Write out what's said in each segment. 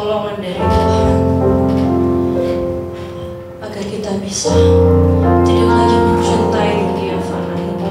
pertolongan dari Tuhan agar kita bisa tidak lagi mencintai dunia fana ini.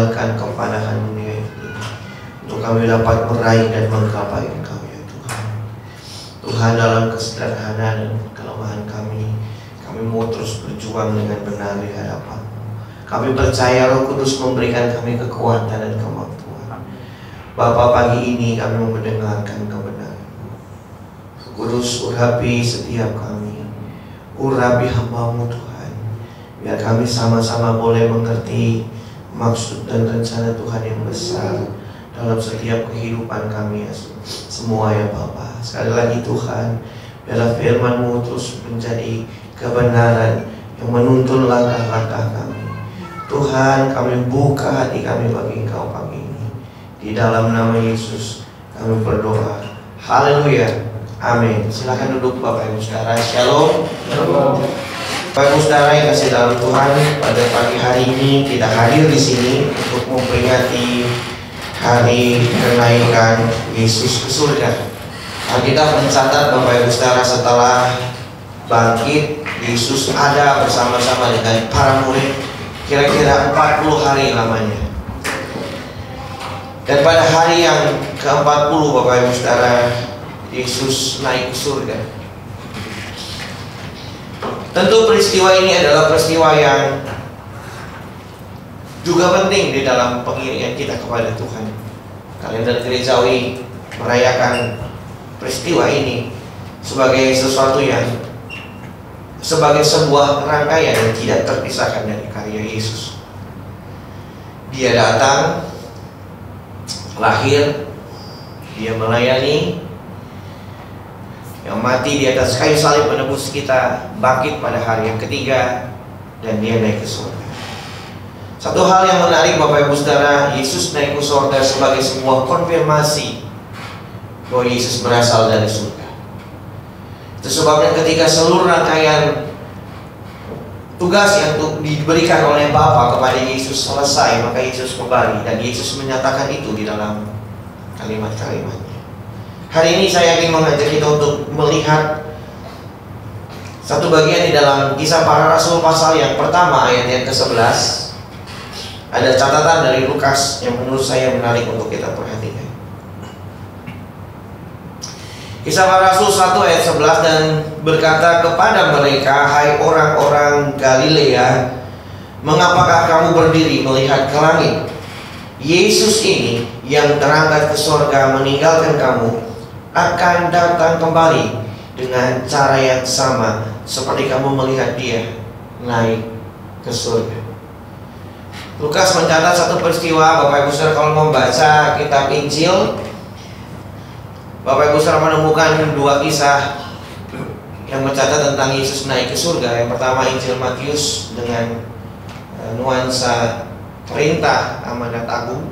meninggalkan kepanahan dunia ini, untuk kami dapat meraih dan menggapai Engkau ya Tuhan. Tuhan, dalam kesederhanaan dan kelemahan kami mau terus berjuang dengan benar di hadapan. Kami percaya Roh Kudus memberikan kami kekuatan dan kemampuan. Bapa, pagi ini kami mau mendengarkan kebenaran. Kudus, urapi setiap kami, urapi hamba-Mu Tuhan, biar kami sama-sama boleh mengerti maksud dan rencana Tuhan yang besar dalam setiap kehidupan kami ya semua ya Bapa. Sekali lagi Tuhan, biarlah firman-Mu terus menjadi kebenaran yang menuntun langkah-langkah kami. Tuhan, kami buka hati kami bagi Engkau pagi ini. Di dalam nama Yesus kami berdoa. Haleluya. Amin. Silakan duduk Bapak Ibu Saudara. Shalom. Bapak Ibu Saudara yang kasih dalam Tuhan, pada pagi hari ini kita hadir di sini untuk memperingati hari kenaikan Yesus ke surga. Alkitab mencatat Bapak Ibu Saudara, setelah bangkit, Yesus ada bersama-sama dengan para murid kira-kira 40 hari lamanya. Dan pada hari yang ke-40 Bapak Ibu Saudara, Yesus naik ke surga. Tentu peristiwa ini adalah peristiwa yang juga penting di dalam pengiringan kita kepada Tuhan. Kalender gerejawi merayakan peristiwa ini sebagai sesuatu yang sebagai sebuah rangkaian yang tidak terpisahkan dari karya Yesus. Dia datang, lahir, dia melayani, yang mati di atas kayu salib menebus kita, bangkit pada hari yang ketiga, dan dia naik ke surga. Satu hal yang menarik Bapak Ibu Saudara, Yesus naik ke surga sebagai sebuah konfirmasi bahwa Yesus berasal dari surga. Itu sebabnya ketika seluruh rangkaian tugas yang diberikan oleh Bapa kepada Yesus selesai, maka Yesus kembali, dan Yesus menyatakan itu di dalam kalimat-kalimatnya. Hari ini saya ingin mengajak kita untuk melihat satu bagian di dalam Kisah Para Rasul pasal yang pertama ayat yang ke-11. Ada catatan dari Lukas yang menurut saya menarik untuk kita perhatikan. Kisah Para Rasul 1 ayat 11, dan berkata kepada mereka, "Hai orang-orang Galilea, mengapakah kamu berdiri melihat ke langit? Yesus ini yang terangkat ke surga meninggalkan kamu akan datang kembali dengan cara yang sama seperti kamu melihat dia naik ke surga." Lukas mencatat satu peristiwa. Bapak Ibu Saudara kalau membaca kitab Injil, Bapak Ibu Saudara menemukan dua kisah yang mencatat tentang Yesus naik ke surga. Yang pertama Injil Matius dengan nuansa perintah amanat agung.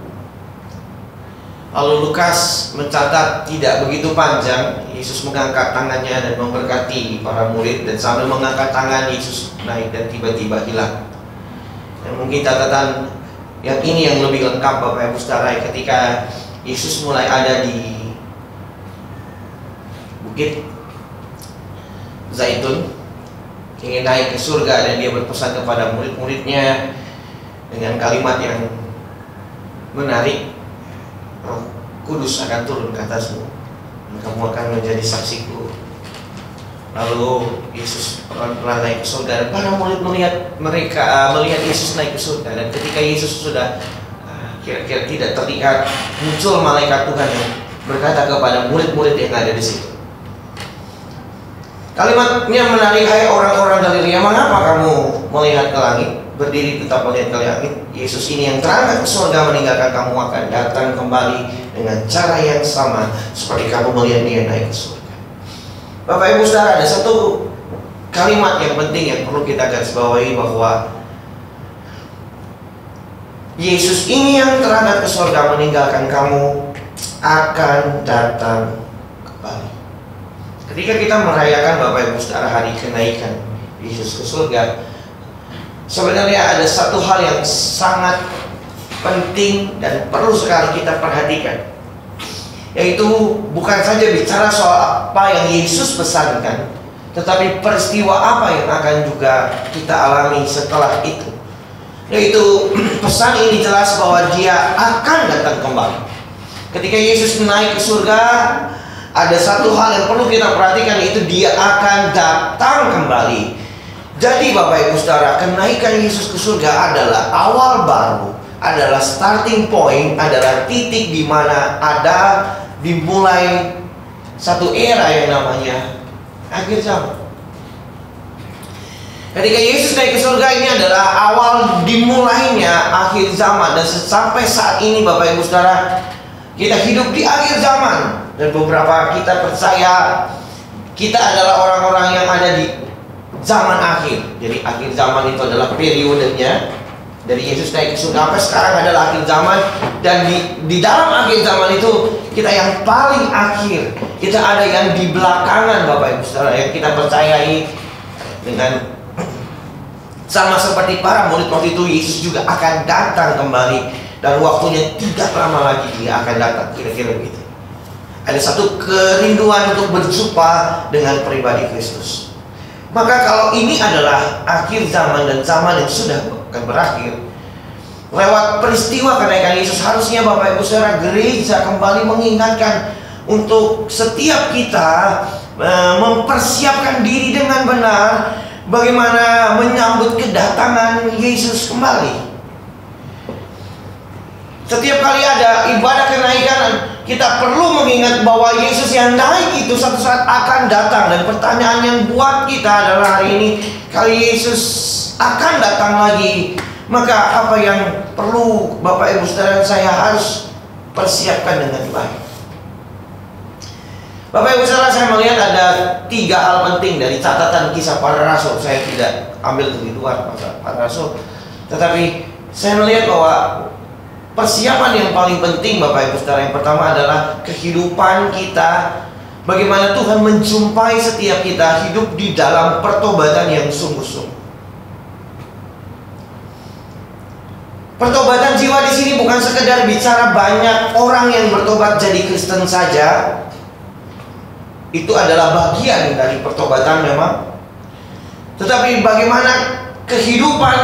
Lalu Lukas mencatat tidak begitu panjang, Yesus mengangkat tangannya dan memberkati para murid, dan sambil mengangkat tangan Yesus naik dan tiba-tiba hilang. Dan mungkin catatan yang ini yang lebih lengkap Bapak Ibu Saudara, ketika Yesus mulai ada di Bukit Zaitun, ingin naik ke surga, dan dia berpesan kepada murid-muridnya dengan kalimat yang menarik, Roh Kudus akan turun ke atasmu, dan kamu akan menjadi saksiku. Lalu Yesus pelan-pelan naik ke surga, dan para murid melihat Yesus naik ke surga. Dan ketika Yesus sudah kira-kira tidak terlihat, muncul malaikat Tuhan yang berkata kepada murid-murid yang ada di situ. Kalimatnya menarik, "Hai orang-orang Galilea, mengapa kamu melihat ke langit? Berdiri tetap melihat ke langit. Yesus ini yang terangkat ke surga meninggalkan kamu akan datang kembali dengan cara yang sama seperti kamu melihat dia naik ke surga." Bapak Ibu Saudara, ada satu kalimat yang penting yang perlu kita garis bawahi, bahwa Yesus ini yang terangkat ke surga meninggalkan kamu akan datang kembali. Ketika kita merayakan Bapak Ibu Saudara hari kenaikan Yesus ke surga, sebenarnya ada satu hal yang sangat penting dan perlu sekali kita perhatikan, yaitu bukan saja bicara soal apa yang Yesus pesankan, tetapi peristiwa apa yang akan juga kita alami setelah itu. Yaitu pesan ini jelas bahwa dia akan datang kembali. Ketika Yesus naik ke surga, ada satu hal yang perlu kita perhatikan, yaitu dia akan datang kembali. Jadi Bapak Ibu Saudara, kenaikan Yesus ke surga adalah awal baru, adalah starting point, adalah titik di mana ada dimulai satu era yang namanya akhir zaman. Ketika Yesus naik ke surga, ini adalah awal dimulainya akhir zaman. Dan sampai saat ini Bapak Ibu Saudara, kita hidup di akhir zaman. Dan beberapa kita percaya kita adalah orang-orang yang ada di zaman akhir. Jadi akhir zaman itu adalah periodenya dari Yesus naik ke surga sampai sekarang adalah akhir zaman. Dan di dalam akhir zaman itu kita yang paling akhir. Kita ada yang di belakangan Bapak Ibu Saudara, yang kita percayai dengan sama seperti para murid waktu itu. Yesus juga akan datang kembali, dan waktunya tidak lama lagi dia akan datang, kira-kira begitu. Ada satu kerinduan untuk berjumpa dengan pribadi Kristus. Maka kalau ini adalah akhir zaman dan zaman yang sudah akan berakhir, lewat peristiwa kenaikan Yesus, harusnya Bapak Ibu Saudara, gereja kembali mengingatkan untuk setiap kita mempersiapkan diri dengan benar bagaimana menyambut kedatangan Yesus kembali. Setiap kali ada ibadah kenaikan, kita perlu mengingat bahwa Yesus yang naik itu satu saat akan datang. Dan pertanyaan yang buat kita adalah hari ini, kali Yesus akan datang lagi, maka apa yang perlu Bapak Ibu Saudara saya harus persiapkan dengan baik? Bapak Ibu Saudara, saya melihat ada 3 hal penting dari catatan kisah para rasul. Saya tidak ambil dari luar para rasul, tetapi saya melihat bahwa persiapan yang paling penting Bapak Ibu Saudara, yang pertama adalah kehidupan kita. Bagaimana Tuhan menjumpai setiap kita hidup di dalam pertobatan yang sungguh-sungguh. Pertobatan jiwa di sini bukan sekedar bicara banyak orang yang bertobat jadi Kristen saja. Itu adalah bagian dari pertobatan memang. Tetapi bagaimana kehidupan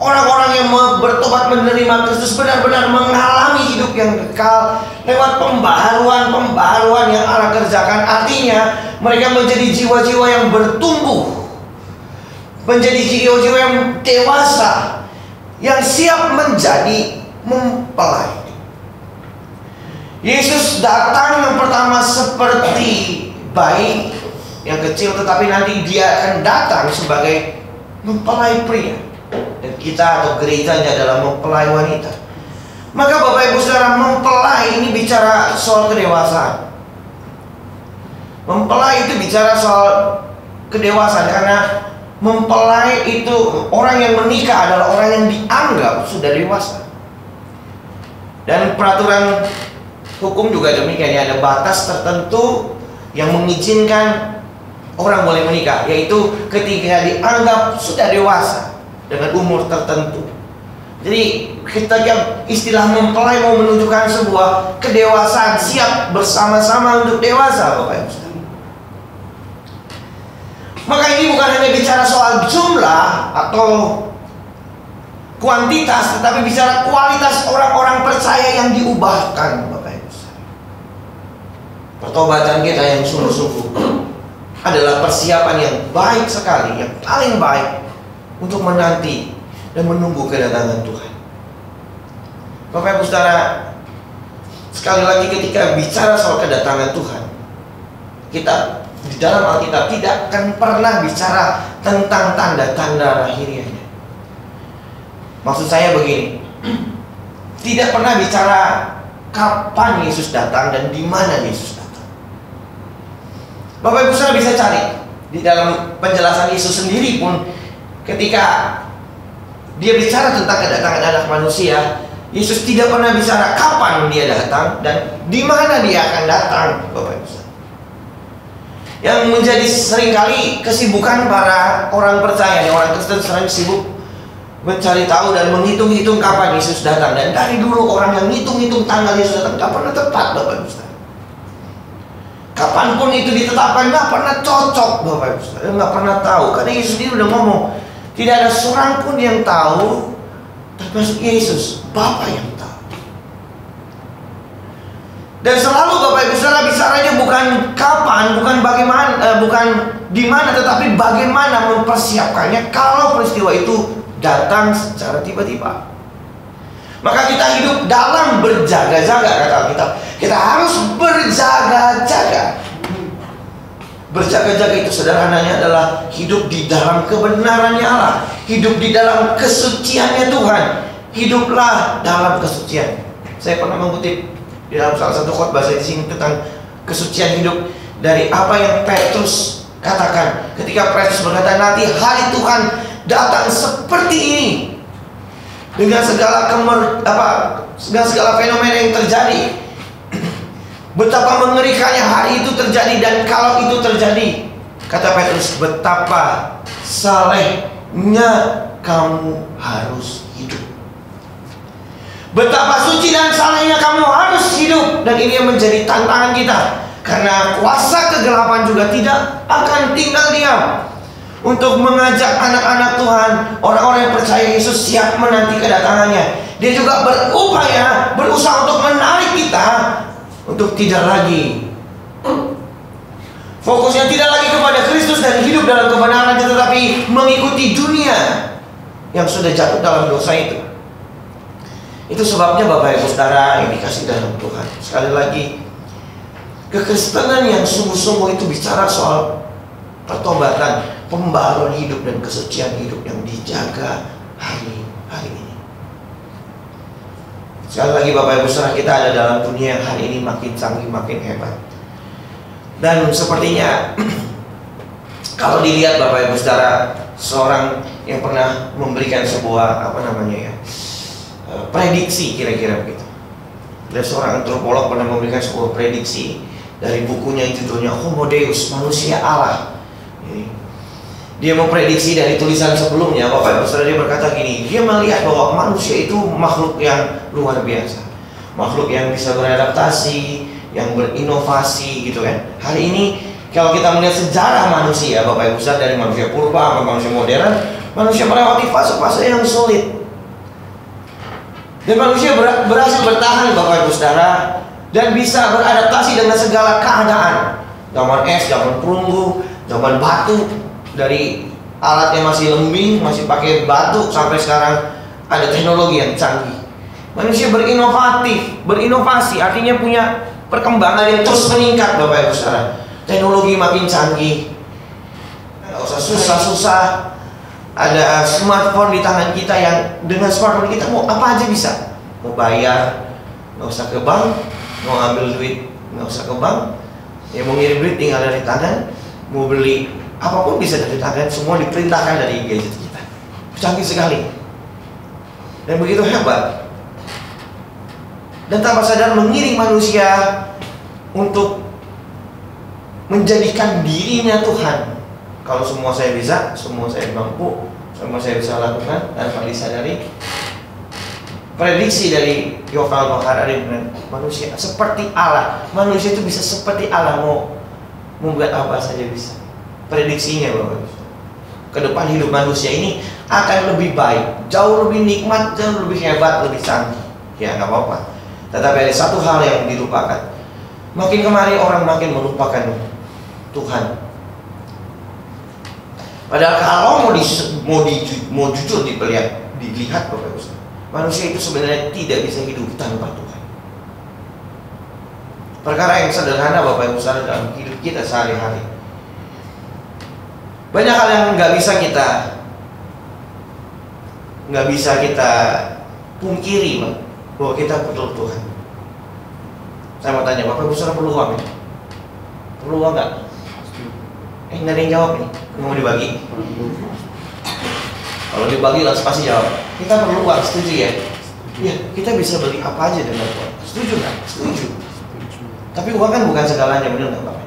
orang-orang yang bertobat menerima Kristus benar-benar mengalami hidup yang kekal lewat pembaharuan yang Allah kerjakan. Artinya mereka menjadi jiwa-jiwa yang bertumbuh, menjadi jiwa-jiwa yang dewasa, yang siap menjadi mempelai. Yesus datang yang pertama seperti bayi yang kecil, tetapi nanti dia akan datang sebagai mempelai pria. Dan kita atau gerejanya adalah mempelai wanita. Maka Bapak Ibu Saudara, mempelai ini bicara soal kedewasaan. Mempelai itu bicara soal kedewasaan, karena mempelai itu orang yang menikah adalah orang yang dianggap sudah dewasa. Dan peraturan hukum juga demikian, ya, ada batas tertentu yang mengizinkan orang boleh menikah, yaitu ketika dianggap sudah dewasa dengan umur tertentu. Jadi ketika istilah mempelai mau menunjukkan sebuah kedewasaan, siap bersama-sama untuk dewasa, Bapak Ibu Saudara. Maka ini bukan hanya bicara soal jumlah atau kuantitas, tetapi bicara kualitas orang-orang percaya yang diubahkan, Bapak Ibu Saudara. Pertobatan kita yang sungguh-sungguh adalah persiapan yang baik sekali, yang paling baik untuk menanti dan menunggu kedatangan Tuhan. Bapak Ibu Saudara, sekali lagi ketika bicara soal kedatangan Tuhan, kita di dalam Alkitab tidak akan pernah bicara tentang tanda-tanda lahiriahnya. Maksud saya begini, tidak pernah bicara kapan Yesus datang dan di mana Yesus datang. Bapak Ibu Saudara bisa cari di dalam penjelasan Yesus sendiri pun. Ketika dia bicara tentang kedatangan anak manusia, Yesus tidak pernah bicara kapan dia datang dan di mana dia akan datang, Bapak Ibu. Yang menjadi seringkali kesibukan para orang percaya, orang Kristen sering sibuk mencari tahu dan menghitung-hitung kapan Yesus datang. Dan dari dulu orang yang ngitung-hitung tanggal Yesus datang tidak pernah tepat, Bapak Ibu. Kapanpun itu ditetapkan nggak pernah cocok, Bapak Ibu. Nggak pernah tahu, karena Yesus sendiri udah ngomong, tidak ada seorang pun yang tahu termasuk Yesus, Bapa yang tahu. Dan selalu Bapak Ibu Saudara bicaranya bukan kapan, bukan bagaimana, bukan di mana, tetapi bagaimana mempersiapkannya kalau peristiwa itu datang secara tiba-tiba. Maka kita hidup dalam berjaga-jaga, kata Alkitab. Kita harus berjaga-jaga. Berjaga-jaga itu sederhananya adalah hidup di dalam kebenarannya Allah, hidup di dalam kesuciannya Tuhan. Hiduplah dalam kesucian. Saya pernah mengutip di dalam salah satu khotbah saya di sini tentang kesucian hidup dari apa yang Petrus katakan ketika Petrus berkata, nanti hari Tuhan datang seperti ini dengan segala dengan segala fenomena yang terjadi. Betapa mengerikannya hari itu terjadi, dan kalau itu terjadi, kata Petrus, betapa salehnya kamu harus hidup. Betapa suci dan salehnya kamu harus hidup. Dan ini yang menjadi tantangan kita, karena kuasa kegelapan juga tidak akan tinggal diam untuk mengajak anak-anak Tuhan, orang-orang yang percaya Yesus siap menanti kedatangannya. Dia juga berusaha untuk menarik kita untuk tidak lagi fokusnya tidak lagi kepada Kristus dan hidup dalam kebenaran, tetapi mengikuti dunia yang sudah jatuh dalam dosa itu. Itu sebabnya Bapak Ibu Saudara yang dikasih dalam Tuhan, sekali lagi, kekristenan yang sungguh-sungguh itu bicara soal pertobatan, pembaharuan hidup dan kesucian hidup yang dijaga hari ini. Sekali lagi Bapak Ibu Saudara, kita ada dalam dunia yang hari ini makin canggih, makin hebat. Dan sepertinya kalau dilihat Bapak Ibu Saudara, seorang yang pernah memberikan sebuah prediksi, kira-kira begitu. Dan seorang antropolog pernah memberikan sebuah prediksi dari bukunya yang judulnya Homo Deus, manusia Allah. Dia memprediksi dari tulisan sebelumnya, Bapak Ibu Saudara, dia berkata gini, dia melihat bahwa manusia itu makhluk yang luar biasa, makhluk yang bisa beradaptasi, yang berinovasi gitu kan. Hari ini kalau kita melihat sejarah manusia, Bapak Ibu Saudara, dari manusia purba ke manusia modern, manusia melewati fase-fase yang sulit. Dan manusia berhasil bertahan Bapak Ibu Saudara, dan bisa beradaptasi dengan segala keadaan. Zaman es, zaman perunggu, zaman batu, dari alat yang masih lembing, masih pakai batu, sampai sekarang ada teknologi yang canggih. Manusia berinovasi, artinya punya perkembangan yang terus meningkat Bapak Ibu Saudara. Teknologi makin canggih, nggak usah susah-susah. Ada smartphone di tangan kita yang dengan smartphone kita mau apa aja bisa. Mau bayar, nggak usah ke bank. Mau ambil duit, nggak usah ke bank. Ya mau ngirim duit tinggal dari tangan. Mau beli apapun bisa dari tangan. Semua diperintahkan dari gadget kita. Canggih sekali. Dan begitu hebat. Dan tanpa sadar mengiring manusia untuk menjadikan dirinya Tuhan. Kalau semua saya bisa, semua saya mampu, semua saya bisa lakukan tanpa disadari. Prediksi dari Yuval Noah Harari, manusia seperti Allah. Manusia itu bisa seperti Allah, mau membuat apa saja bisa. Prediksinya Bapak. Ke depan hidup manusia ini akan lebih baik, jauh lebih nikmat, jauh lebih hebat, lebih canggih. Ya nggak apa-apa. Tetapi ada satu hal yang dilupakan. Makin kemari orang makin melupakan Tuhan. Padahal kalau mau jujur dilihat Bapak Ibu, manusia itu sebenarnya tidak bisa hidup tanpa Tuhan. Perkara yang sederhana Bapak Ibu Saudara dalam hidup kita sehari-hari. Banyak hal yang nggak bisa kita pungkiri bahwa kita butuh Tuhan. Saya mau tanya, Bapak Ibu Saudara perlu uang ya? Perlu uang nggak? Nggak ada yang jawab nih. Mau dibagi? Kalau dibagi langsung pasti jawab. Kita perlu uang, setuju ya? Ya, kita bisa beli apa aja dengan uang. Setuju nggak? Setuju. Tapi uang kan bukan segalanya, benar nggak Bapak?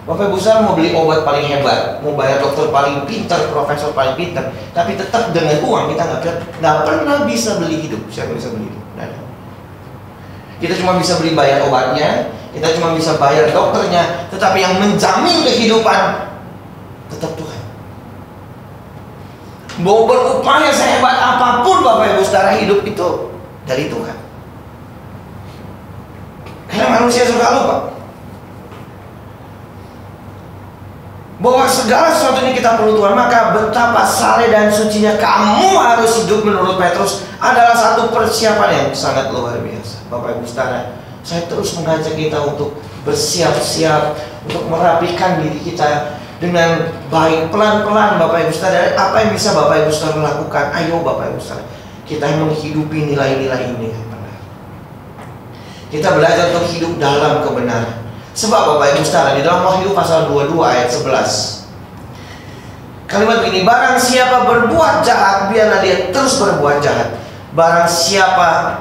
Bapak Ibu Saudara mau beli obat paling hebat, mau bayar dokter paling pintar, profesor paling pintar, tapi tetap dengan uang kita nggak pernah bisa beli hidup. Siapa bisa beli hidup? Nggak ada. Kita cuma bisa beli bayar obatnya, kita cuma bisa bayar dokternya, tetapi yang menjamin kehidupan tetap Tuhan. Mau berupaya sehebat apapun Bapak Ibu Saudara, hidup itu dari Tuhan. Karena manusia suka lupa bahwa segala sesuatu ini kita perlu Tuhan. Maka betapa saleh dan sucinya kamu harus hidup menurut Petrus adalah satu persiapan yang sangat luar biasa. Bapak Ibu Saudara, saya terus mengajak kita untuk bersiap-siap, untuk merapikan diri kita dengan baik, pelan-pelan Bapak Ibu Saudara. Apa yang bisa Bapak Ibu Saudara lakukan? Ayo Bapak Ibu Saudara, kita menghidupi nilai-nilai ini yang benar. Kita belajar untuk hidup dalam kebenaran. Sebab Bapak Ibu Saudara, di dalam Wahyu pasal 22 ayat 11 kalimat begini, barang siapa berbuat jahat, biarlah dia terus berbuat jahat. Barang siapa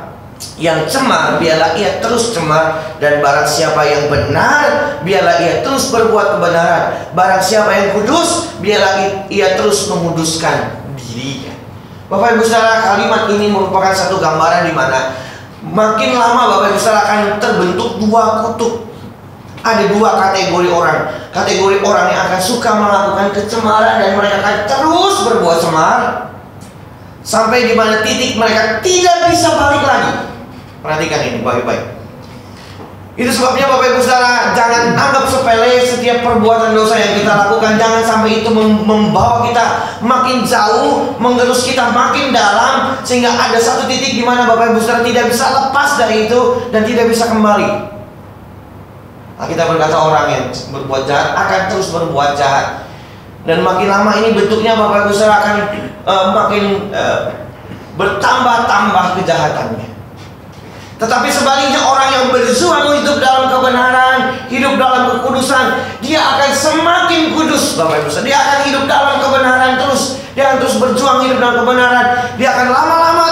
yang cemar, biarlah ia terus cemar. Dan barang siapa yang benar, biarlah ia terus berbuat kebenaran. Barang siapa yang kudus, biarlah ia terus menguduskan dirinya. Bapak Ibu Saudara, kalimat ini merupakan satu gambaran di mana makin lama Bapak Ibu Saudara akan terbentuk dua kutub. Ada dua kategori orang. Kategori orang yang akan suka melakukan kecemaran dan mereka akan terus berbuat cemar sampai di mana titik mereka tidak bisa balik lagi. Perhatikan ini baik-baik. Itu sebabnya Bapak Ibu Saudara, jangan anggap sepele setiap perbuatan dosa yang kita lakukan. Jangan sampai itu membawa kita makin jauh, menggerus kita makin dalam, sehingga ada satu titik di mana Bapak Ibu Saudara tidak bisa lepas dari itu dan tidak bisa kembali. Kita berkata orang yang berbuat jahat akan terus berbuat jahat. Dan makin lama ini bentuknya Bapak Ibu Saudara akan makin bertambah-tambah kejahatannya. Tetapi sebaliknya orang yang berjuang hidup dalam kebenaran, hidup dalam kekudusan, dia akan semakin kudus Bapak Ibu Saudara. Dia akan hidup dalam kebenaran terus. Dia akan terus berjuang hidup dalam kebenaran. Dia akan lama-lama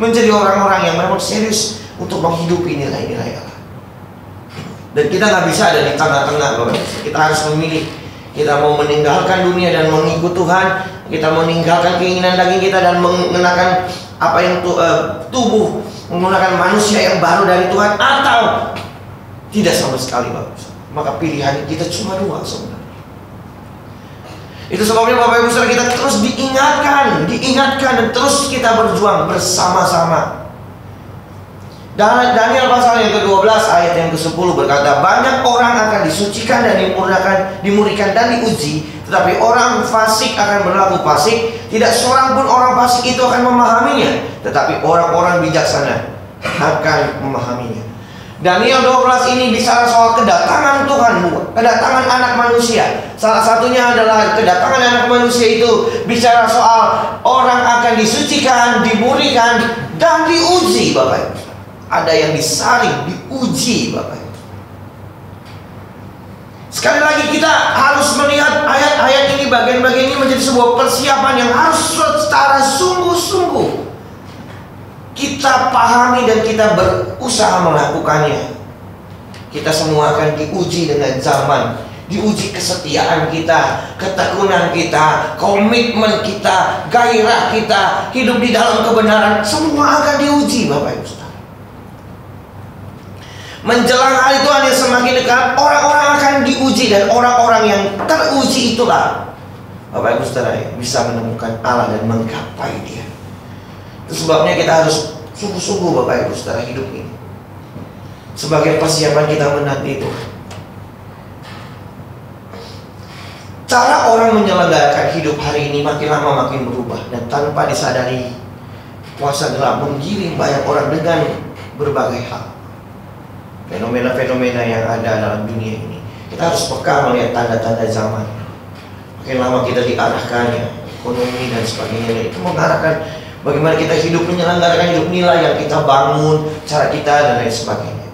menjadi orang-orang yang memang serius untuk menghidupi nilai-nilai Allah. Dan kita nggak bisa ada di tengah-tengah Bapak. Kita harus memilih. Kita mau meninggalkan dunia dan mengikut Tuhan. Kita meninggalkan keinginan daging kita dan mengenakan apa yang tubuh, menggunakan manusia yang baru dari Tuhan, atau tidak sama sekali Bapak. Maka pilihan kita cuma dua sebenarnya. Itu sebabnya Bapak Ibu Saudara, kita terus diingatkan dan terus kita berjuang bersama-sama. Daniel pasal yang ke-12 ayat yang ke-10 berkata, banyak orang akan disucikan dan dimurnikan dan diuji, tetapi orang fasik akan berlaku fasik. Tidak seorang pun orang fasik itu akan memahaminya, tetapi orang-orang bijaksana akan memahaminya. Daniel 12 ini bicara soal kedatangan Tuhan, kedatangan anak manusia. Salah satunya adalah kedatangan anak manusia itu bicara soal orang akan disucikan, dimurnikan, dan diuji Bapak Ibu. Ada yang disaring, diuji Bapak Ibu. Sekali lagi kita harus melihat ayat-ayat ini, bagian-bagian ini menjadi sebuah persiapan yang harus secara sungguh-sungguh kita pahami dan kita berusaha melakukannya. Kita semua akan diuji dengan zaman, diuji kesetiaan kita, ketekunan kita, komitmen kita, gairah kita, hidup di dalam kebenaran, semua akan diuji Bapak Ibu. Menjelang hari Tuhan yang semakin dekat, orang-orang akan diuji, dan orang-orang yang teruji itulah Bapak Ibu Saudara bisa menemukan Allah dan menggapai Dia. Itu sebabnya kita harus sungguh-sungguh Bapak Ibu Saudara hidup ini sebagai persiapan kita menanti Tuhan. Cara orang menyelenggarakan hidup hari ini makin lama makin berubah, dan tanpa disadari kuasa gelap menggiring banyak orang dengan berbagai hal. Fenomena-fenomena yang ada dalam dunia ini, kita harus peka melihat tanda-tanda zaman. Makin lama kita diarahkan ya, ekonomi dan sebagainya, itu mengarahkan bagaimana kita hidup, menyelenggarakan hidup, nilai yang kita bangun, cara kita dan lain sebagainya.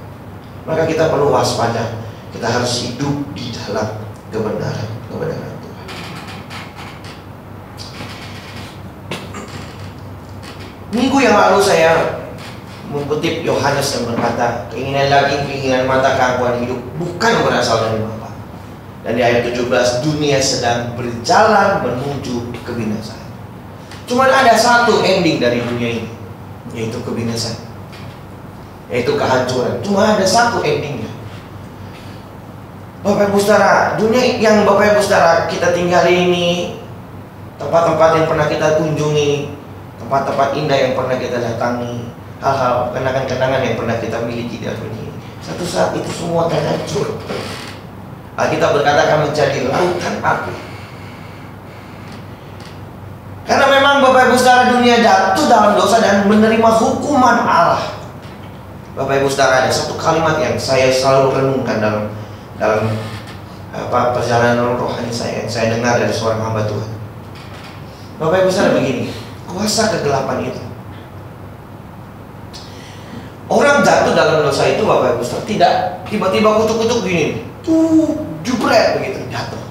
Maka kita perlu waspada. Kita harus hidup di dalam kebenaran Tuhan. Minggu yang lalu saya mengutip Yohanes yang berkata, keinginan daging, keinginan mata, keangkuhan hidup bukan berasal dari Bapa. Dan di ayat 17, dunia sedang berjalan menuju kebinasaan. Cuma ada satu ending dari dunia ini, yaitu kebinasaan, yaitu kehancuran. Cuma ada satu endingnya. Bapak Ibu Saudara, dunia yang Bapak Ibu Saudara kita tinggali ini tempat-tempat yang pernah kita kunjungi, tempat-tempat indah yang pernah kita datangi, hal-hal kenangan-kenangan yang pernah kita miliki di dunia ini, satu saat itu semua akan hancur. Kita berkata akan menjadi lautan api. Karena memang Bapak Ibu Saudara, dunia jatuh dalam dosa dan menerima hukuman Allah. Bapak Ibu Saudara, ada satu kalimat yang saya selalu renungkan dalam perjalanan rohani saya yang saya dengar dari seorang hamba Tuhan. Bapak Ibu Saudara, begini, kuasa kegelapan itu, orang jatuh dalam dosa itu, Bapak Ibu Saudara, tidak tiba-tiba kutuk-kutuk gini, jubret begitu jatuh.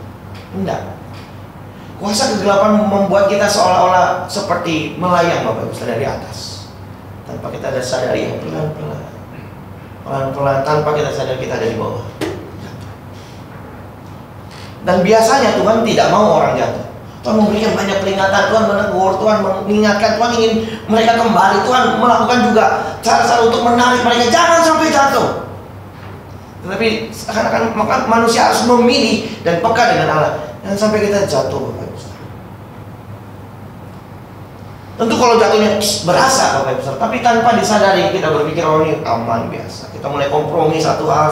Enggak. Kuasa kegelapan membuat kita seolah-olah seperti melayang, Bapak Ibu Saudara, dari atas, tanpa kita ada sadari, ya, pelan-pelan, tanpa kita sadar kita ada di bawah. Jatuh. Dan biasanya Tuhan tidak mau orang jatuh. Tuhan memberikan banyak peringatan, Tuhan menegur, Tuhan mengingatkan, Tuhan ingin mereka kembali, Tuhan melakukan juga cara-cara untuk menarik mereka jangan sampai jatuh. Tetapi seakan-akan manusia harus memilih dan peka dengan Allah, jangan sampai kita jatuh, Bapak Ibu Saudara. Tentu kalau jatuhnya berasa, Bapak Ibu Saudara, tapi tanpa disadari kita berpikir oh ini aman biasa. Kita mulai kompromi satu hal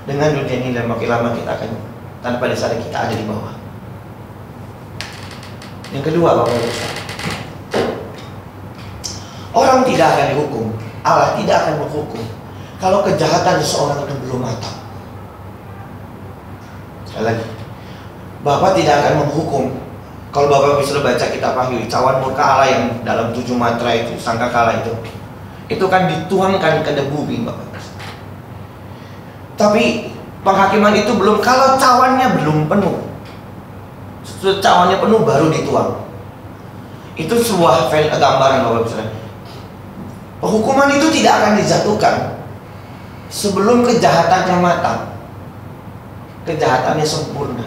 dengan dunia ini, dan makin lama kita akan tanpa disadari kita ada di bawah. Yang kedua, Bapak Ibu Saudara, orang tidak akan dihukum, Allah tidak akan menghukum kalau kejahatan seseorang itu belum matang. Sekali lagi, Bapak tidak akan menghukum. Kalau Bapak bisa baca kitab Wahyu, cawan murka Allah yang dalam 7 matra itu, sangkakala itu kan dituangkan ke debu bumi, Bapak. Tapi penghakiman itu belum, kalau cawannya belum penuh. Setelah cawannya penuh baru dituang. Itu sebuah gambaran, Bapak Ibu. Penghukuman itu tidak akan dijatuhkan sebelum kejahatannya matang, kejahatannya sempurna.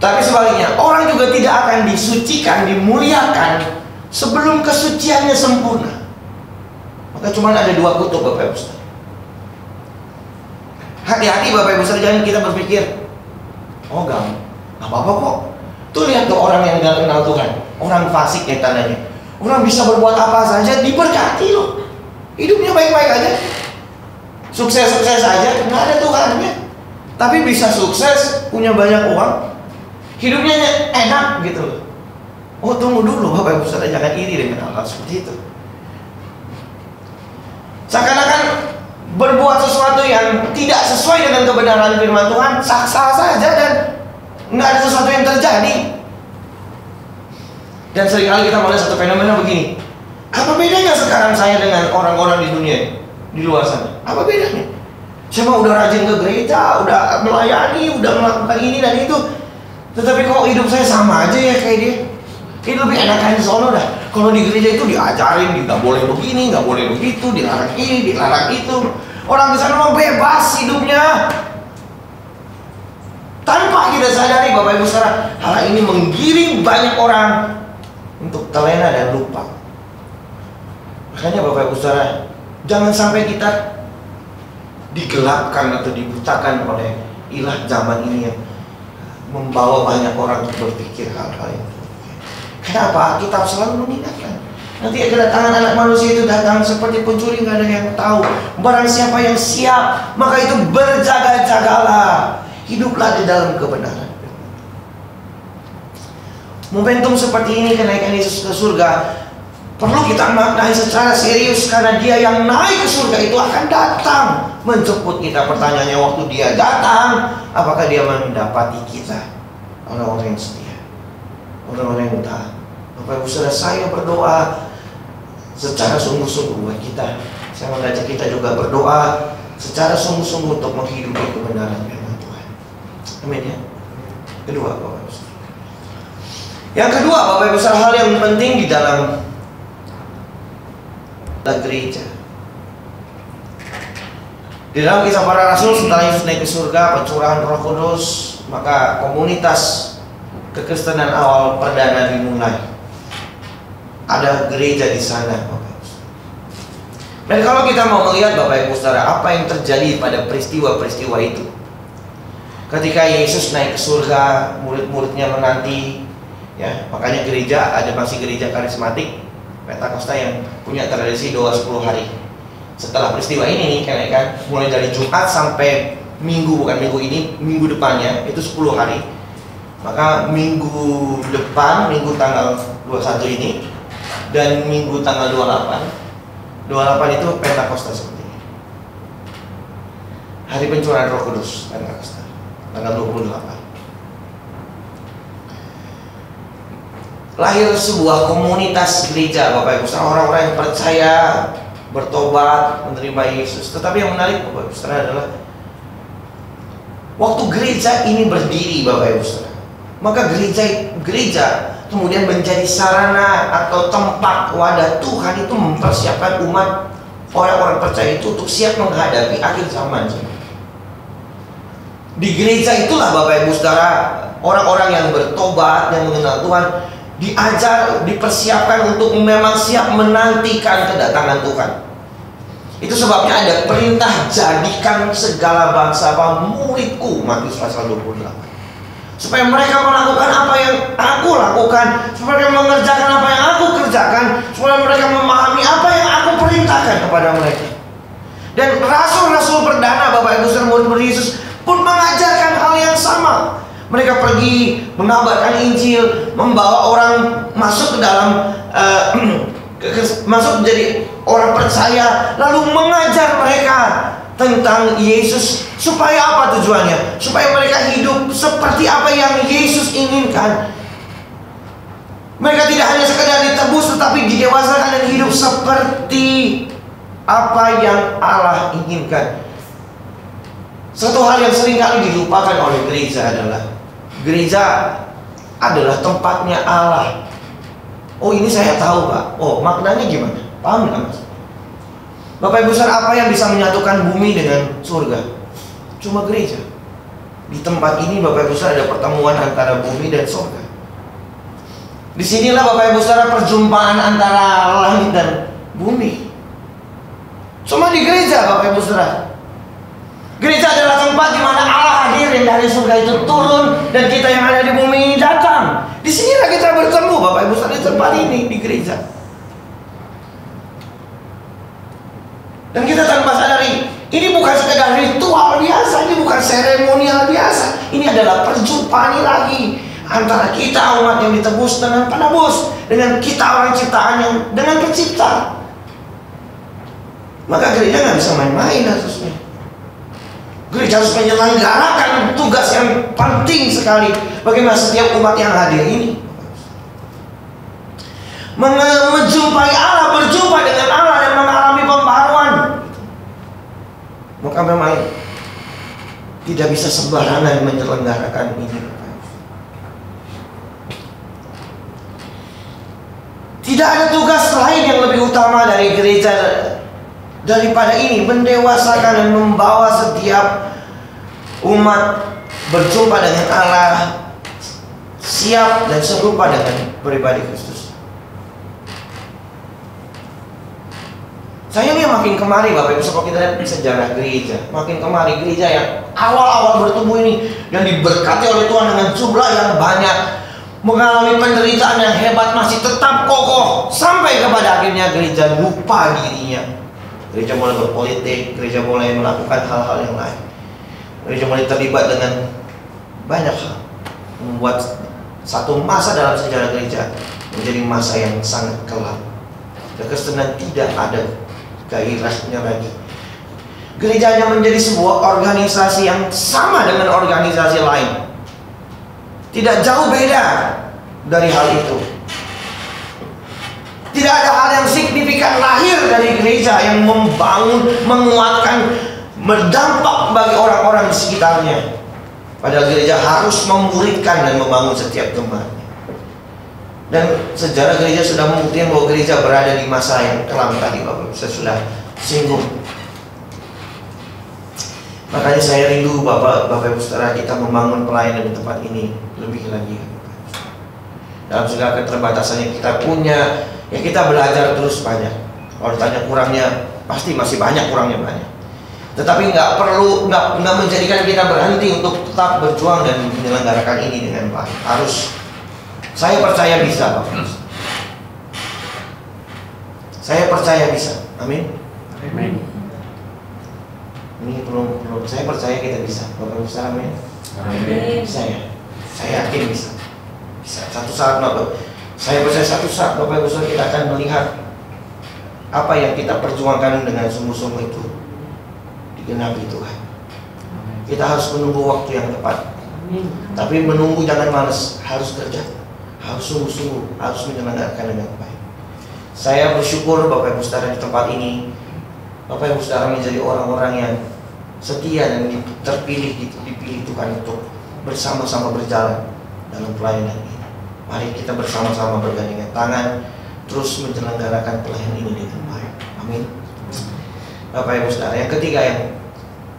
Tapi sebaliknya, orang juga tidak akan disucikan, dimuliakan sebelum kesuciannya sempurna. Maka cuma ada 2 kutub, Bapak Ibu. Hati-hati, Bapak Ibu, jangan kita berpikir oh gak apa-apa kok. Tuh lihat tuh orang yang gak kenal Tuhan, orang fasik ya tandanya. Orang bisa berbuat apa saja diberkati loh. Hidupnya baik-baik aja, sukses-sukses aja, nggak ada Tuhannya. Tapi bisa sukses, punya banyak uang, hidupnya enak gitu loh. Oh tunggu dulu, Bapak Ibu Saudara, jangan iri dengan hal seperti itu. Seakan-akan berbuat sesuatu yang tidak sesuai dengan kebenaran firman Tuhan sah-sah saja dan nggak ada sesuatu yang terjadi. Dan seringkali kita melihat satu fenomena begini, apa bedanya sekarang saya dengan orang-orang di dunia, di luar sana? Apa bedanya? Saya mah udah rajin ke gereja, udah melayani, udah melakukan ini dan itu, tetapi kok hidup saya sama aja ya kayak dia. Ini lebih enakan di sono dah. Kalau di gereja itu diajarin, nggak boleh begini, nggak boleh begitu, dilarang ini, dilarang itu. Orang di sana mau bebas hidupnya. Tanpa kita sadari, Bapak Ibu Saudara, hal ini menggiring banyak orang untuk terlena dan lupa. Makanya Bapak Ibu Saudara, jangan sampai kita digelapkan atau dibutakan oleh ilah zaman ini yang membawa banyak orang untuk berpikir hal-hal itu. Kenapa? Kitab selalu mengingatkan. Nanti kedatangan anak manusia itu datang seperti pencuri, nggak ada yang tahu. Barang siapa yang siap, maka itu berjaga-jagalah. Hiduplah di dalam kebenaran. Momentum seperti ini, kenaikan Yesus ke surga, perlu kita maknai secara serius, karena dia yang naik ke surga itu akan datang menjemput kita. Pertanyaannya, waktu dia datang, apakah dia mendapati kita orang-orang yang setia, orang-orang yang taat? Bapak Ibu Saudara, saya berdoa secara sungguh-sungguh buat kita. Saya mengajak kita juga berdoa secara sungguh-sungguh untuk menghidupi kebenaran firman Tuhan. Amin ya. Kedua, Bapak Ibu Saudara. Yang kedua, Bapak Ibu Saudara, hal yang penting di dalam gereja. Di dalam Kisah Para Rasul, setelah Yesus naik ke surga, pencurahan Roh Kudus, maka komunitas kekristenan awal perdana dimulai. Ada gereja di sana, Bapak Ibu. Dan kalau kita mau melihat, Bapak Ibu Saudara, apa yang terjadi pada peristiwa-peristiwa itu, Ketika Yesus naik ke surga, murid-muridnya menanti, ya. Makanya gereja ada masih gereja karismatik Pentakosta yang punya tradisi doa 10 hari. Setelah peristiwa ini nih, kenaikan mulai dari Jumat sampai Minggu, bukan minggu ini, minggu depannya itu 10 hari. Maka minggu depan, minggu tanggal 21 ini dan minggu tanggal 28 itu Pentakosta seperti ini. Hari pencurahan Roh Kudus, Pentakosta tanggal 28. Lahir sebuah komunitas gereja, Bapak Ibu, orang-orang yang percaya, bertobat, menerima Yesus. Tetapi yang menarik, Bapak Ibu Saudara, adalah waktu gereja ini berdiri, Bapak Ibu Saudara, maka gereja kemudian menjadi sarana atau tempat wadah Tuhan itu mempersiapkan umat orang-orang percaya itu untuk siap menghadapi akhir zaman. Di gereja itulah, Bapak Ibu Saudara, orang-orang yang bertobat, yang mengenal Tuhan, diajar, dipersiapkan untuk memang siap menantikan kedatangan Tuhan. Itu sebabnya ada perintah, jadikan segala bangsa muridku, Matius pasal 28. Supaya mereka melakukan apa yang aku lakukan, supaya mereka mengerjakan apa yang aku kerjakan, supaya mereka memahami apa yang aku perintahkan kepada mereka. Dan rasul-rasul perdana, Bapak Ibu Saudara, murid-murid Yesus pun mengajarkan hal yang sama. Mereka pergi mengabarkan Injil, membawa orang masuk ke dalam masuk menjadi orang percaya, lalu mengajar mereka tentang Yesus. Supaya apa tujuannya? Supaya mereka hidup seperti apa yang Yesus inginkan. Mereka tidak hanya sekedar ditebus, tetapi didewasakan dan hidup seperti apa yang Allah inginkan. Satu hal yang seringkali dilupakan oleh gereja adalah tempatnya Allah. Oh, ini saya tahu, Pak. Oh, maknanya gimana? Paham nggak, Mas? Bapak Ibu Saudara, apa yang bisa menyatukan bumi dengan surga? Cuma gereja. Di tempat ini, Bapak Ibu Saudara, ada pertemuan antara bumi dan surga. Disinilah, Bapak Ibu Saudara, perjumpaan antara langit dan bumi. Cuma di gereja, Bapak Ibu Saudara. Gereja adalah tempat di mana Allah hadir, yang dari surga itu turun, dan kita yang ada di bumi ini datang. Di sinilah kita bertemu, Bapak Ibu Saudara, di tempat ini, di gereja. Dan kita tanpa sadari, ini bukan sekedar ritual biasa, ini bukan seremonial biasa. Ini adalah perjumpaan ilahi antara kita umat yang ditebus dengan penebus, dengan kita orang ciptaan yang dengan pencipta. Maka gereja nggak bisa main-main harusnya. Gereja harus menyelenggarakan tugas yang penting sekali bagaimana setiap umat yang hadir ini menjumpai Allah, berjumpa dengan Allah dan mengalami pembaharuan. Maka memang tidak bisa sembarangan menyelenggarakan ini. Tidak ada tugas lain yang lebih utama dari gereja daripada ini, mendewasakan dan membawa setiap umat berjumpa dengan Allah, siap dan serupa dengan pribadi Kristus. Sayangnya makin kemari, Bapak Ibu, kalau kita lihat sejarah gereja, makin kemari gereja yang awal-awal bertumbuh ini dan diberkati oleh Tuhan dengan jumlah yang banyak, mengalami penderitaan yang hebat, masih tetap kokoh sampai kepada akhirnya gereja lupa dirinya. Gereja mulai berpolitik, gereja mulai melakukan hal-hal yang lain. Gereja mulai terlibat dengan banyak hal, membuat satu masa dalam sejarah gereja menjadi masa yang sangat kelam. Kekristenan tidak ada gairahnya lagi. Gereja hanya menjadi sebuah organisasi yang sama dengan organisasi lain, tidak jauh beda dari hal itu. Tidak ada hal yang signifikan lahir dari gereja yang membangun, menguatkan, berdampak bagi orang-orang di sekitarnya. Padahal gereja harus memuridkan dan membangun setiap temannya. Dan sejarah gereja sudah membuktikan bahwa gereja berada di masa yang kelam tadi, Bapak. Saya sudah singgung. Makanya saya rindu Bapak Ibu Saudara, kita membangun pelayanan di tempat ini lebih lagi. Dalam segala keterbatasan yang kita punya, ya kita belajar terus banyak. Kalau ditanya kurangnya, pasti masih banyak, kurangnya banyak. Tetapi nggak menjadikan kita berhenti untuk tetap berjuang dan menyelenggarakan ini dengan baik. Saya percaya bisa, Bapak. Saya percaya bisa. Amin. Amin. Ini belum saya percaya kita bisa. Bapak Ibu saudara, amin. Amin. Saya yakin bisa. Bisa. Satu saat saya percaya satu saat Bapak Ibu saudara kita akan melihat apa yang kita perjuangkan dengan sungguh-sungguh itu digenapi Tuhan. Kita harus menunggu waktu yang tepat. Tapi menunggu jangan malas, harus kerja, harus sungguh-sungguh, harus menyelenggarakan dengan baik. Saya bersyukur Bapak Ibu saudara di tempat ini, Bapak Ibu saudara menjadi orang-orang yang setia dan dipilih Tuhan untuk bersama-sama berjalan dalam pelayanan ini. Mari kita bersama-sama bergandengan tangan terus menyelenggarakan pelayanan ini dengan baik. Amin. Bapak Ibu saudara, yang ketiga yang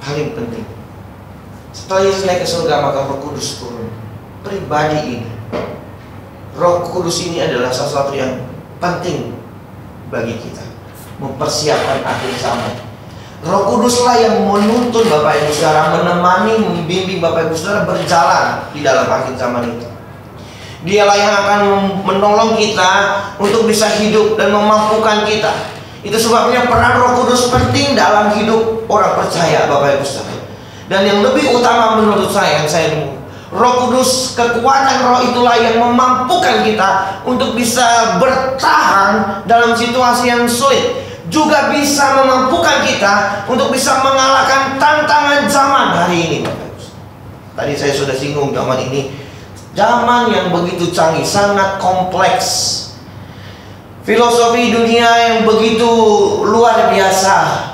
paling penting, setelah Yesus naik ke surga maka Roh Kudus turun. Pribadi ini, Roh Kudus ini adalah sesuatu yang penting bagi kita, mempersiapkan akhir zaman. Roh Kuduslah yang menuntun Bapak Ibu saudara, menemani, membimbing Bapak Ibu saudara berjalan di dalam akhir zaman itu. Dialah yang akan menolong kita untuk bisa hidup dan memampukan kita. Itu sebabnya peran Roh Kudus penting dalam hidup orang percaya, Bapak Ibu saudara. Dan yang lebih utama menurut saya, Roh Kudus, kekuatan Roh itulah yang memampukan kita untuk bisa bertahan dalam situasi yang sulit. Juga bisa memampukan kita untuk bisa mengalahkan tantangan zaman hari ini, Bapak Ibu. Tadi saya sudah singgung zaman ini, zaman yang begitu canggih, sangat kompleks. Filosofi dunia yang begitu luar biasa.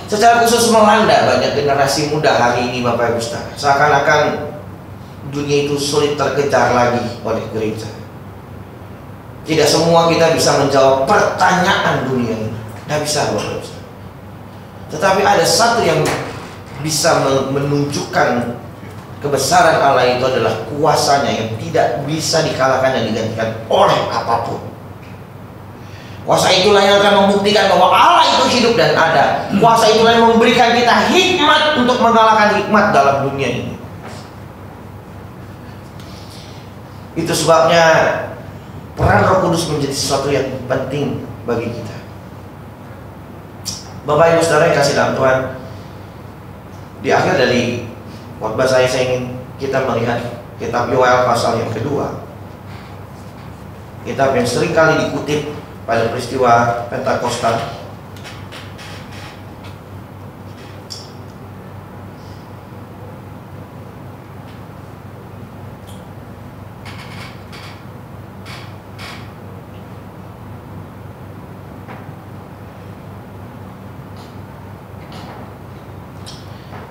Secara khusus melanda banyak generasi muda hari ini, Bapak Ibu saudara. Seakan-akan dunia itu sulit terkejar lagi oleh gereja. Tidak semua kita bisa menjawab pertanyaan dunia ini. Tidak bisa, Bapak Ibu saudara. Tetapi ada satu yang bisa menunjukkan kebesaran Allah, itu adalah kuasanya yang tidak bisa dikalahkan dan digantikan oleh apapun. Kuasa itulah yang akan membuktikan bahwa Allah itu hidup dan ada. Kuasa itulah yang memberikan kita hikmat untuk mengalahkan hikmat dalam dunia ini. Itu sebabnya peran Roh Kudus menjadi sesuatu yang penting bagi kita. Bapak Ibu saudara yang kasih dalam Tuhan, di akhir dari khotbah saya ingin kita melihat kitab Yoel pasal yang kedua. Kitab yang sering kali dikutip pada peristiwa Pentakosta.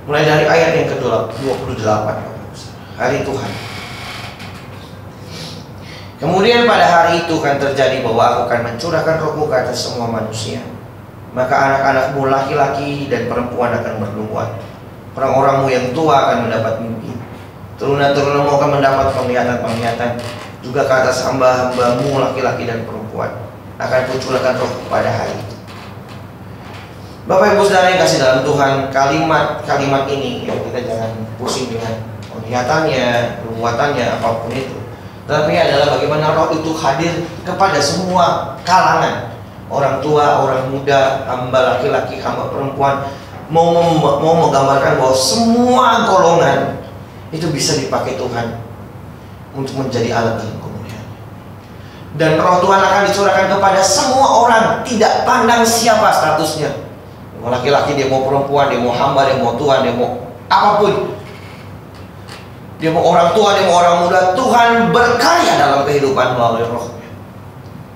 Mulai dari ayat yang ke-28, hari Tuhan. Kemudian pada hari itu akan terjadi bahwa aku akan mencurahkan rohku ke atas semua manusia. Maka anak-anakmu laki-laki dan perempuan akan bernubuat. Orang-orangmu yang tua akan mendapat mimpi. Turunan-turunamu akan mendapat penglihatan-penglihatan. Juga ke atas hamba-hambamu laki-laki dan perempuan akan kucurahkan roh pada hari itu. Bapak Ibu saudara yang kasih dalam Tuhan, kalimat ini ya, kita jangan pusing dengan penglihatannya, perbuatannya, apapun itu. Tapi adalah bagaimana roh itu hadir kepada semua kalangan, orang tua, orang muda, hamba laki-laki, hamba perempuan. Mau menggambarkan bahwa semua golongan itu bisa dipakai Tuhan untuk menjadi alat dalam kemuliaan. Dan roh Tuhan akan dicurahkan kepada semua orang, tidak pandang siapa statusnya. Mau laki-laki, dia mau perempuan, dia mau hamba, dia mau tuan, dia mau apapun, dia mau orang tua, dia mau orang muda. Tuhan berkarya dalam kehidupan melalui rohnya.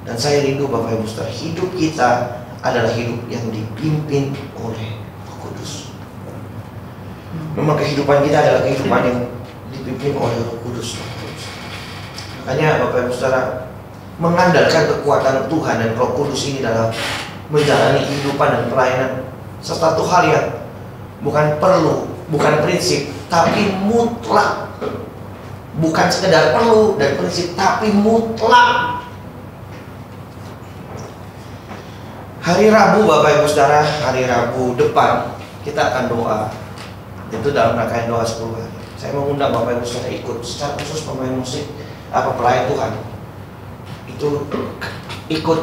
Dan saya rindu Bapak Ibu saudara, hidup kita adalah hidup yang dipimpin oleh Roh Kudus. Memang kehidupan kita adalah kehidupan yang dipimpin oleh Roh Kudus. Makanya Bapak Ibu saudara, mengandalkan kekuatan Tuhan dan Roh Kudus ini dalam menjalani kehidupan dan pelayanan sesuatu hal yang bukan perlu, bukan prinsip, tapi mutlak. Bukan sekedar perlu dan prinsip, tapi mutlak. Hari Rabu Bapak Ibu Saudara, hari Rabu depan kita akan doa. Itu dalam rangkaian doa 10 hari. Saya mengundang Bapak Ibu Saudara ikut, secara khusus pemain musik, pelayan Tuhan itu ikut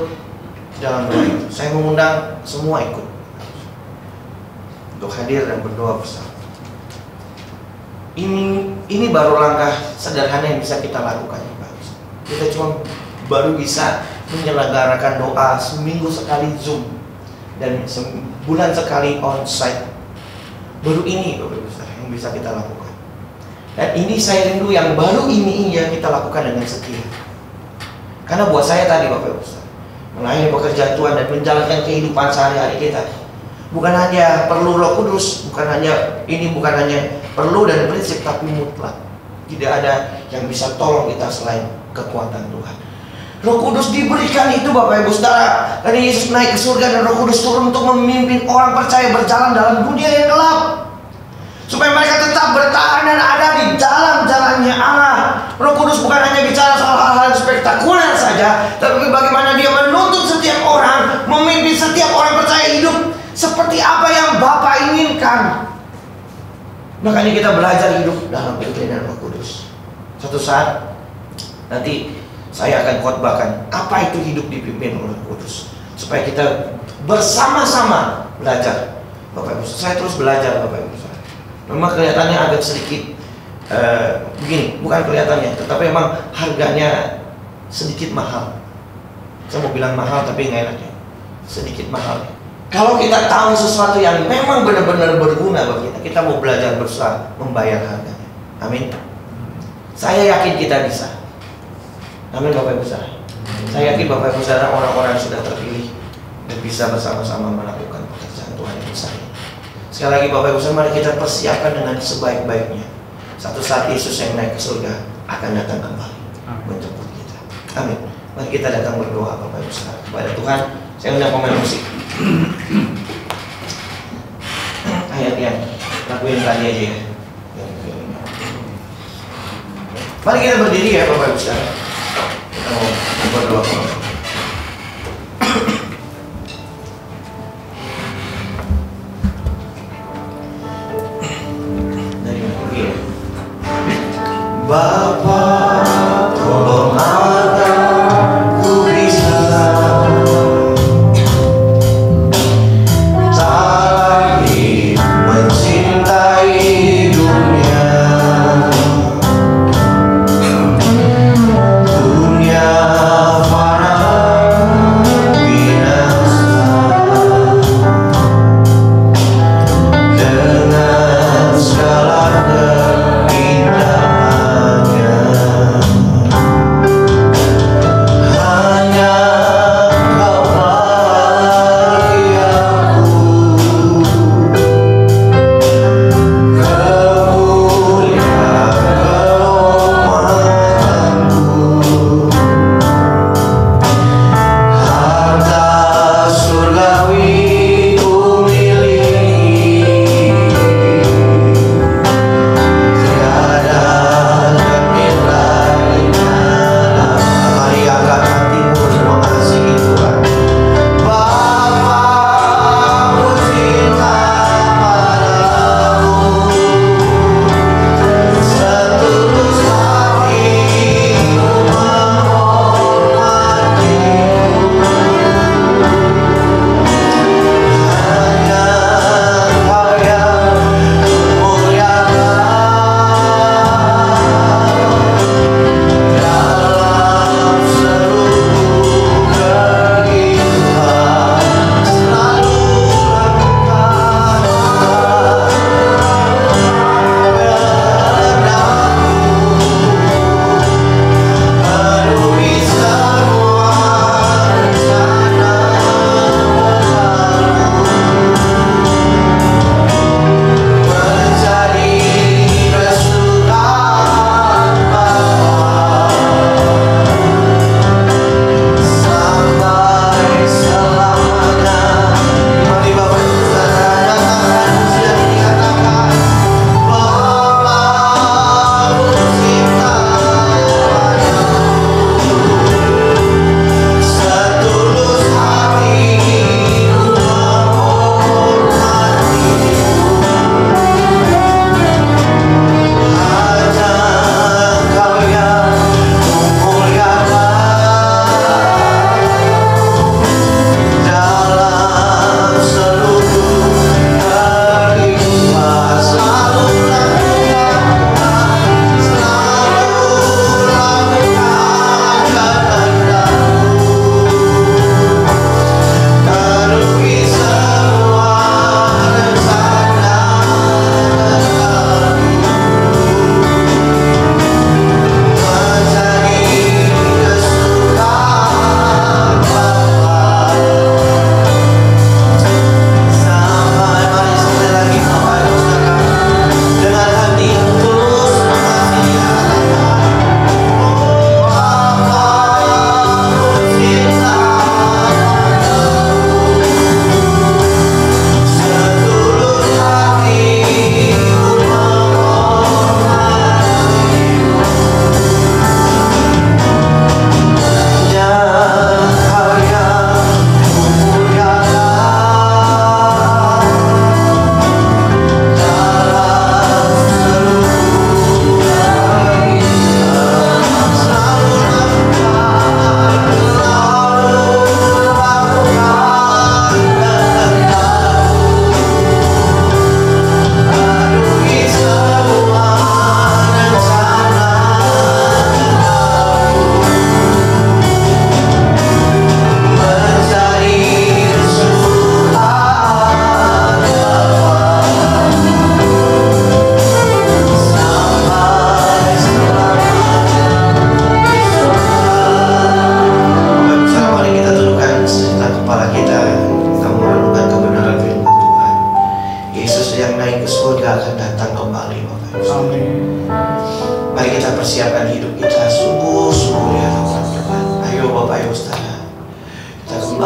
dalam doa itu. Saya mengundang semua ikut untuk hadir dan berdoa bersama. Ini baru langkah sederhana yang bisa kita lakukan, Pak. Kita cuma baru bisa menyelenggarakan doa seminggu sekali Zoom dan sebulan sekali onsite. Baru ini Bapak Ibu Saudara yang bisa kita lakukan. Dan ini saya rindu yang baru ini yang kita lakukan dengan setia. Karena buat saya tadi Bapak Ibu Saudara, melayani pekerjaan Tuhan dan menjalankan kehidupan sehari-hari kita, bukan hanya perlu Roh Kudus, bukan hanya perlu dan prinsip, tapi mutlak. Tidak ada yang bisa tolong kita selain kekuatan Tuhan. Roh Kudus diberikan itu Bapak Ibu Saudara. Dan Yesus naik ke surga dan Roh Kudus turun untuk memimpin orang percaya berjalan dalam dunia yang gelap, supaya mereka tetap bertahan dan ada di jalan-jalannya Allah. Roh Kudus bukan hanya bicara soal hal-hal spektakuler saja, tapi bagaimana dia menuntut setiap orang, memimpin setiap orang percaya hidup seperti apa yang Bapa inginkan. Makanya kita belajar hidup dalam pimpinan Roh Kudus. Suatu saat nanti saya akan khotbahkan apa itu hidup dipimpin oleh Roh Kudus, supaya kita bersama-sama belajar. Bapak Ibu, saya terus belajar Bapak Ibu. Memang kelihatannya agak sedikit begini, bukan kelihatannya, tetapi memang harganya sedikit mahal. Saya mau bilang mahal tapi nggak enaknya, sedikit mahal. Kalau kita tahu sesuatu yang memang benar-benar berguna bagi kita, kita mau belajar berusaha membayar harganya. Amin. Saya yakin kita bisa. Amin Bapak Ibu Saudara. Saya yakin Bapak Ibu Saudara orang-orang yang sudah terpilih dan bisa bersama-sama melakukan pekerjaan Tuhan yang besar ini. Sekali lagi Bapak Ibu Saudara, mari kita persiapkan dengan sebaik-baiknya. Satu saat Yesus yang naik ke surga akan datang kembali menjemput kita. Amin. Mari kita datang berdoa Bapak Ibu Saudara kepada Tuhan. Saya undang pemain musik. Ayat yang laguin tadi aja ya. Mari kita berdiri ya Bapak Ibu Saudara. Kita mau berdoa. Bapa, tolong agar ku bisa tak lagi mencintai dunia. Dunia fana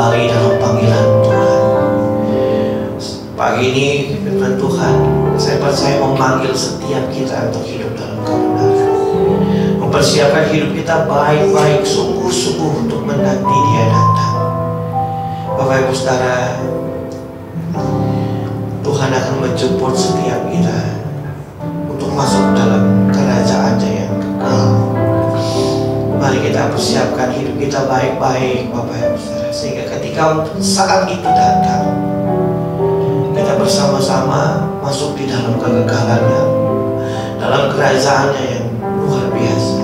kembali dalam panggilan Tuhan. Pagi ini firman Tuhan, saya percaya memanggil setiap kita untuk hidup dalam kebenaran, mempersiapkan hidup kita baik-baik, sungguh-sungguh untuk menanti Dia datang. Bapak Ibu Saudara, Tuhan akan menjemput setiap kita untuk masuk dalam kerajaan-Nya yang kekal. Mari kita persiapkan hidup kita baik-baik, Bapak Ibu Saudara, sehingga ketika saat itu datang, kita bersama-sama masuk di dalam kekekalan-Nya, dalam kerajaan-Nya yang luar biasa.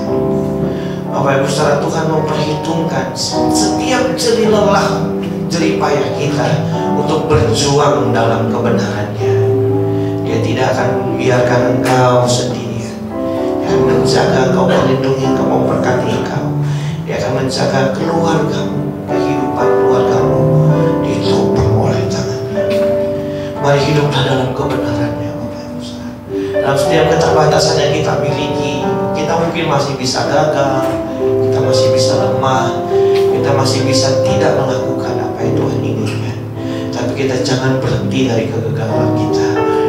Bapak Ibu Saudara, Tuhan memperhitungkan setiap jerih lelah, jerih payah kita untuk berjuang dalam kebenaran-Nya. Dia tidak akan membiarkan engkau sendirian. Dia akan menjaga engkau, melindungi engkau, memberkati engkau. Dia akan menjaga keluargamu, kehidupan keluargamu ditopang oleh tangan-Nya. Mari hiduplah dalam kebenaran-Nya, Bapak Ibu Saudara. Dalam setiap keterbatasan yang kita miliki, kita mungkin masih bisa gagal, kita masih bisa lemah, kita masih bisa tidak melakukan apa yang Tuhan inginkan. Tapi kita jangan berhenti dari kegagalan kita.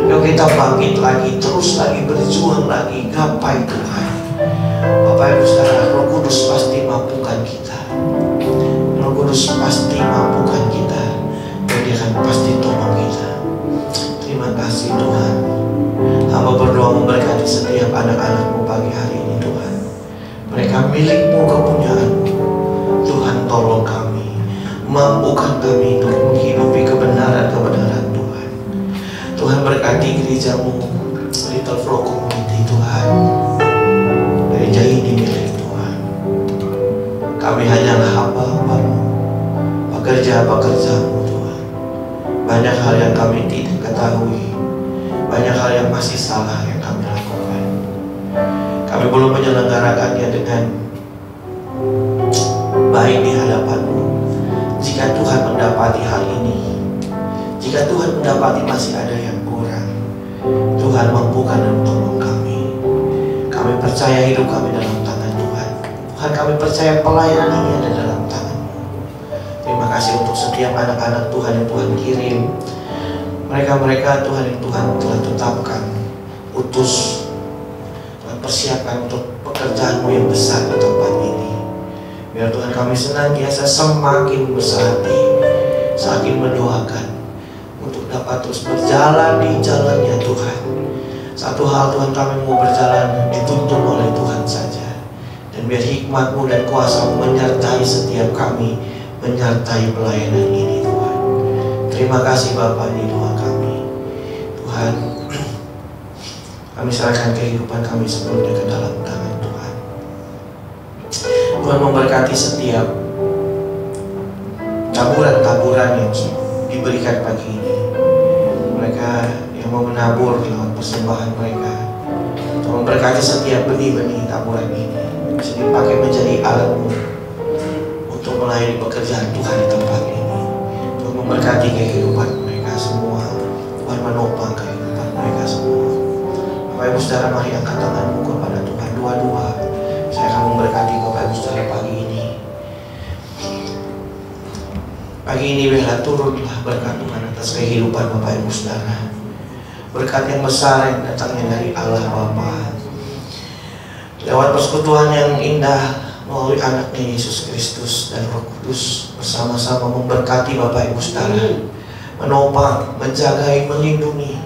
Yuk kita bangkit lagi, terus lagi, berjuang lagi, gapai Tuhan. Bapak Ibu Saudara, Roh Kudus pasti mampukan kita. Roh Kudus pasti mampukan kita, dan Dia akan pasti tolong kita. Terima kasih Tuhan. Hamba berdoa memberkati setiap anak-anak-Mu pagi hari ini Tuhan. Mereka milik-Mu, kepunyaan-Mu. Tuhan tolong kami, mampukan kami untuk menghidupi kebenaran-kebenaran Tuhan. Tuhan berkati gereja-Mu, Little Flow Community Tuhan. Gereja ini milik Tuhan. Kami hanyalah hamba-Hamba-Mu, pekerja-pekerja-Mu Tuhan. Banyak hal yang kami tidak ketahui, banyak hal yang masih salah yang kami lakukan. Kami belum menyelenggarakannya dengan baik di hadapan-Mu. Jika Tuhan mendapati hal ini, jika Tuhan mendapati masih ada yang kurang, Tuhan mampukan dan tolong kami. Kami percaya hidup kami dalam tangan Tuhan. Tuhan, kami percaya pelayanan ini ada dalam tangan-Mu. Terima kasih untuk setiap anak-anak Tuhan yang Tuhan kirim. Mereka-mereka Tuhan yang Tuhan telah tetapkan, utus, Tuhan persiapkan untuk pekerjaan-Mu yang besar di tempat ini. Biar Tuhan kami senantiasa semakin berhati, semakin mendoakan untuk dapat terus berjalan di jalan-Nya Tuhan. Satu hal Tuhan, kami mau berjalan dituntun oleh Tuhan saja. Dan biar hikmat-Mu dan kuasa-Mu menyertai setiap kami, menyertai pelayanan ini Tuhan. Terima kasih Bapa, ini doa kami. Tuhan, kami serahkan kehidupan kami sepenuhnya ke dalam tangan Tuhan. Tuhan memberkati setiap taburan-taburan yang diberikan pagi ini. Mereka yang mau menabur lewat persembahan mereka. Tuhan memberkati setiap benih-benih taburan ini, bisa dipakai menjadi alat-Mu untuk melayani pekerjaan Tuhan di tempat ini. Tuhan memberkati kehidupan mereka semua. Tuhan menopang kehidupan mereka semua. Bapak Ibu Saudara, mari angkat tanganmu kepada Tuhan dua-dua. Saya akan memberkati Bapak Ibu Saudara pagi ini. Pagi ini biarlah turunlah berkat Tuhan atas kehidupan Bapak Ibu Saudara. Berkat yang besar yang datangnya dari Allah Bapa, lewat persekutuan yang indah melalui anaknya Yesus Kristus dan Roh Kudus, bersama-sama memberkati Bapak Ibu Saudara, menopang, menjagai, melindungi,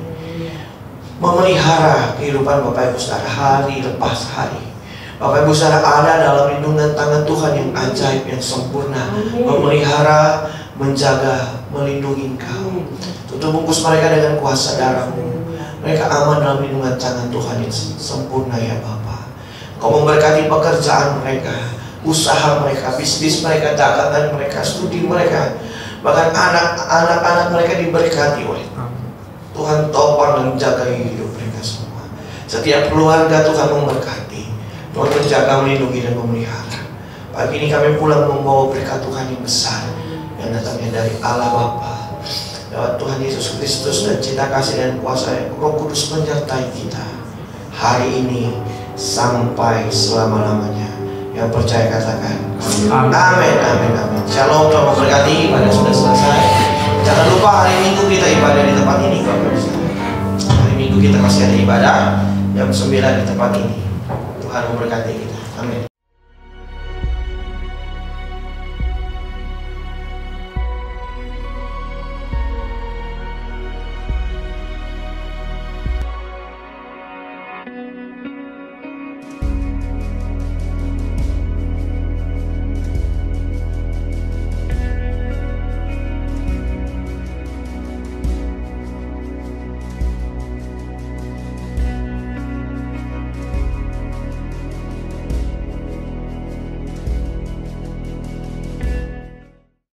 memelihara kehidupan Bapak Ibu Saudara hari lepas hari. Bapak Ibu Saudara ada dalam lindungan tangan Tuhan yang ajaib, yang sempurna, memelihara, menjaga, melindungi engkau. Tutup bungkus mereka dengan kuasa darah-Mu. Mereka aman dalam lindungan tangan Tuhan yang sempurna ya Bapa. Kau memberkati pekerjaan mereka, usaha mereka, bisnis mereka, dagangan mereka, studi mereka, bahkan anak-anak mereka diberkati oleh Tuhan. Topang dan jaga hidup mereka semua. Setiap keluarga Tuhan memberkati, Tuhan menjaga, melindungi dan memelihara. Pagi ini kami pulang membawa berkat Tuhan yang besar yang datangnya dari Allah Bapa, lewat Tuhan Yesus Kristus, dan cinta kasih dan kuasa Roh Kudus menyertai kita hari ini sampai selama-lamanya. Yang percaya katakan Amin. amin, amin, amin. Shalom, Tuhan memberkati. Ibadah sudah selesai. Jangan lupa hari Minggu kita ibadah di tempat ini, Bapak Ibu. Hari Minggu kita masih ada ibadah jam 9 di tempat ini. Tuhan memberkati kita. Amin.